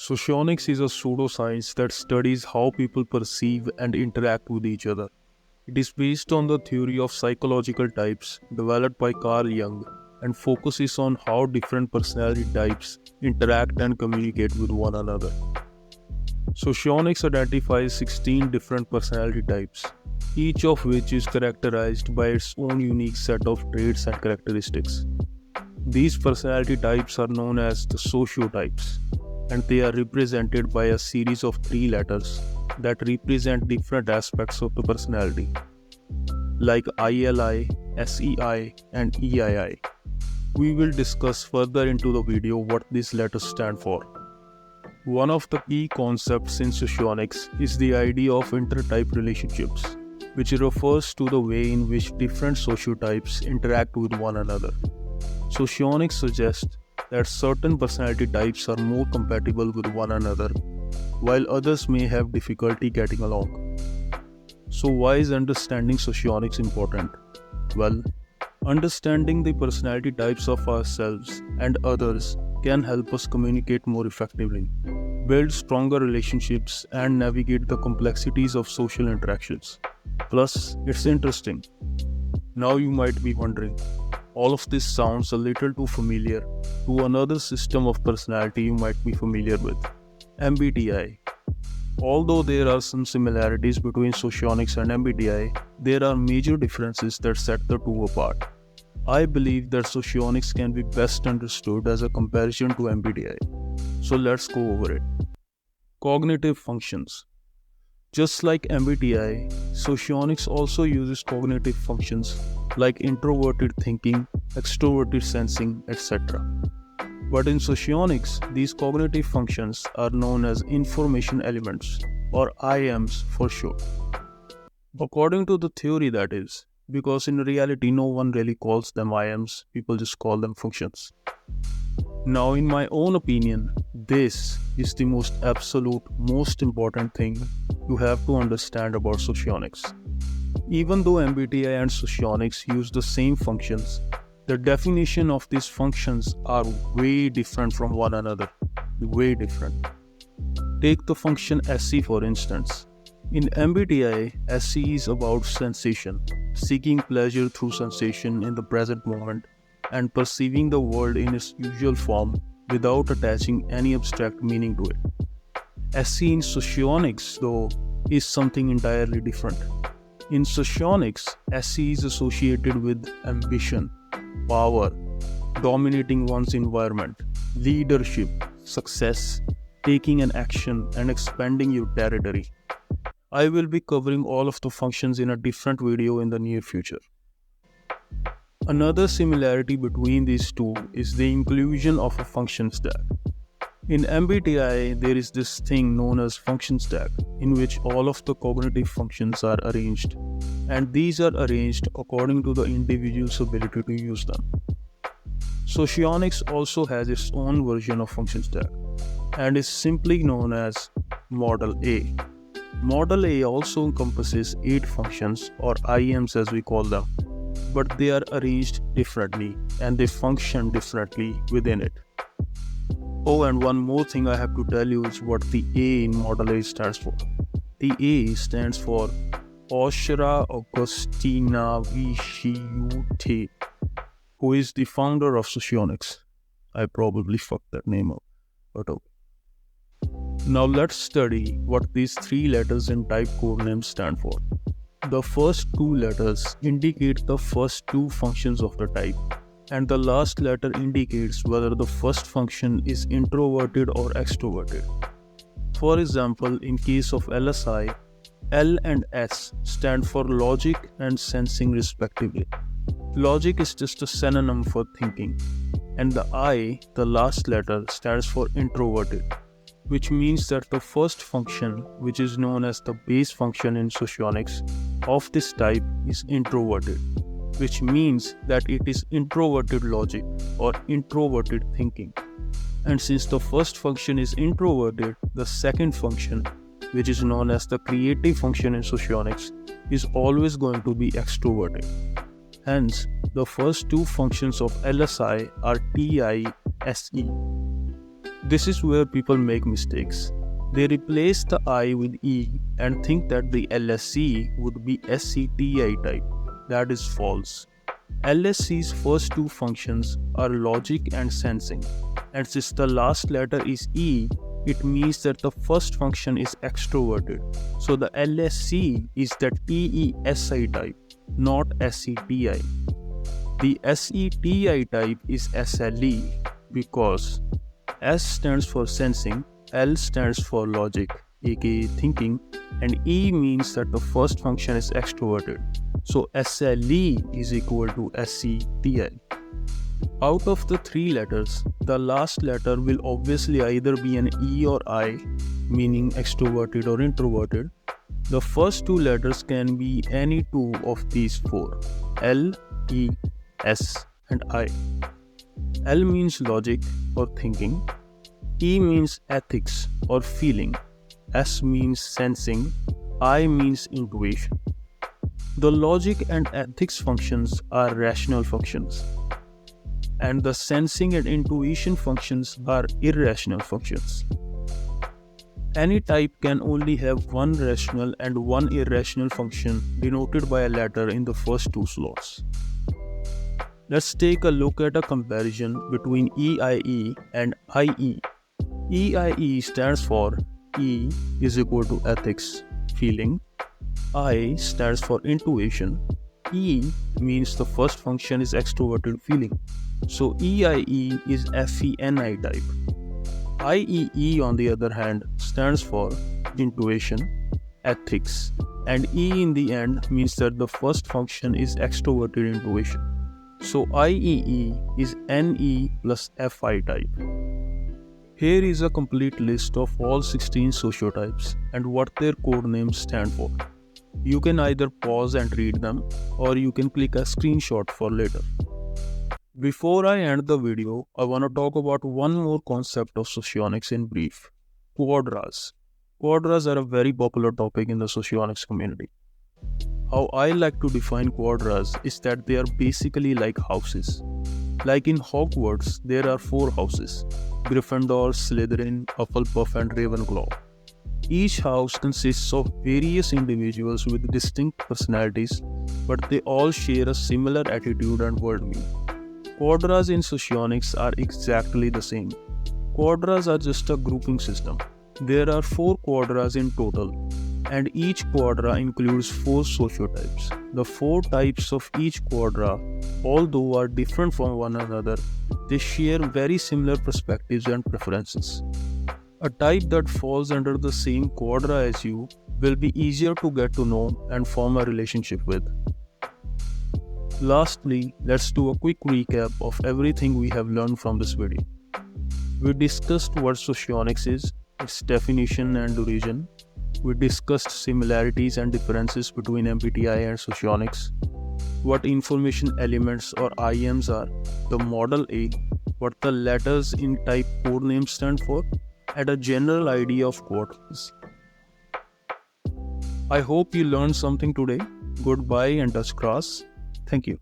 Socionics is a pseudoscience that studies how people perceive and interact with each other. It is based on the theory of psychological types developed by Carl Jung and focuses on how different personality types interact and communicate with one another. Socionics identifies 16 different personality types, each of which is characterized by its own unique set of traits and characteristics. These personality types are known as the sociotypes, and they are represented by a series of three letters that represent different aspects of the personality, like ILI, SEI, and EII. We will discuss further into the video what these letters stand for. One of the key concepts in socionics is the idea of intertype relationships, which refers to the way in which different sociotypes interact with one another. Socionics suggests that certain personality types are more compatible with one another, while others may have difficulty getting along. So why is understanding socionics important? Well, understanding the personality types of ourselves and others can help us communicate more effectively, build stronger relationships, and navigate the complexities of social interactions. Plus, it's interesting. Now you might be wondering, all of this sounds a little too familiar to another system of personality you might be familiar with, MBTI. Although there are some similarities between socionics and MBTI, there are major differences that set the two apart. I believe that socionics can be best understood as a comparison to MBTI. So let's go over it. Cognitive functions. Just like MBTI, socionics also uses cognitive functions like introverted thinking, extroverted sensing, etc. But in socionics, these cognitive functions are known as information elements, or IEMs for short. According to the theory, that is, because in reality no one really calls them IEMs, people just call them functions. Now, in my own opinion, this is the most absolute, most important thing you have to understand about socionics. Even though MBTI and socionics use the same functions, the definition of these functions are way different from one another. Way different. Take the function SE for instance. In MBTI, SE is about sensation, seeking pleasure through sensation in the present moment, and perceiving the world in its usual form without attaching any abstract meaning to it. SE in socionics, though, is something entirely different. In socionics, SE is associated with ambition, power, dominating one's environment, leadership, success, taking an action, and expanding your territory. I will be covering all of the functions in a different video in the near future. Another similarity between these two is the inclusion of a function stack. In MBTI, there is this thing known as function stack, in which all of the cognitive functions are arranged, and these are arranged according to the individual's ability to use them. Socionics also has its own version of function stack, and is simply known as Model A. Model A also encompasses 8 functions, or IEMs as we call them, but they are arranged differently and they function differently within it. Oh, and one more thing I have to tell you is what the A in Model A stands for. The A stands for Oshra Augustina Visciute, who is the founder of socionics. I probably fucked that name up, but okay. Now let's study what these 3 letters in type codenames stand for. The first 2 letters indicate the first 2 functions of the type, and the last letter indicates whether the first function is introverted or extroverted. For example, in case of LSI, L and S stand for logic and sensing respectively. Logic is just a synonym for thinking, and the I, the last letter, stands for introverted, which means that the first function, which is known as the base function in socionics, of this type is introverted, which means that it is introverted logic or introverted thinking. And since the first function is introverted, the second function, which is known as the creative function in socionics, is always going to be extroverted. Hence, the first 2 functions of LSI are TI, SE. This is where people make mistakes. They replace the I with E and think that the LSC would be SCTI type. That is false. LSC's first two functions are logic and sensing, and since the last letter is E, it means that the first function is extroverted. So the LSC is that EESI type, not SCTI. The SETI type is SLE because S stands for sensing, L stands for logic, aka thinking, and E means that the first function is extroverted. So SLE is equal to SCTI. Out of the three letters, the last letter will obviously either be an E or I, meaning extroverted or introverted. The first two letters can be any two of these four, L, E, S, and I. L means logic or thinking, E means ethics or feeling, S means sensing, I means intuition. The logic and ethics functions are rational functions, and the sensing and intuition functions are irrational functions. Any type can only have one rational and one irrational function denoted by a letter in the first two slots. Let's take a look at a comparison between EIE and IE. EIE stands for E is equal to ethics, feeling. I stands for intuition. E means the first function is extroverted feeling. So EIE is FENI type. IEE on the other hand stands for intuition, ethics, and E in the end means that the first function is extroverted intuition. So IEE is NE plus FI type. Here is a complete list of all 16 sociotypes and what their code names stand for. You can either pause and read them, or you can click a screenshot for later. Before I end the video, I want to talk about one more concept of socionics in brief: quadras. Quadras are a very popular topic in the socionics community. How I like to define quadras is that they are basically like houses. Like in Hogwarts, there are 4 houses: Gryffindor, Slytherin, Hufflepuff, and Ravenclaw. Each house consists of various individuals with distinct personalities, but they all share a similar attitude and worldview. Quadras in socionics are exactly the same. Quadras are just a grouping system. There are 4 quadras in total, and each quadra includes 4 sociotypes. The 4 types of each quadra, although are different from one another, they share very similar perspectives and preferences. A type that falls under the same quadra as you will be easier to get to know and form a relationship with. Lastly, let's do a quick recap of everything we have learned from this video. We discussed what socionics is, its definition and origin. We discussed similarities and differences between MBTI and socionics, what information elements or IEMs are, the model A, what the letters in type code names stand for, and a general idea of quadras. I hope you learned something today. Goodbye and touch grass. Thank you.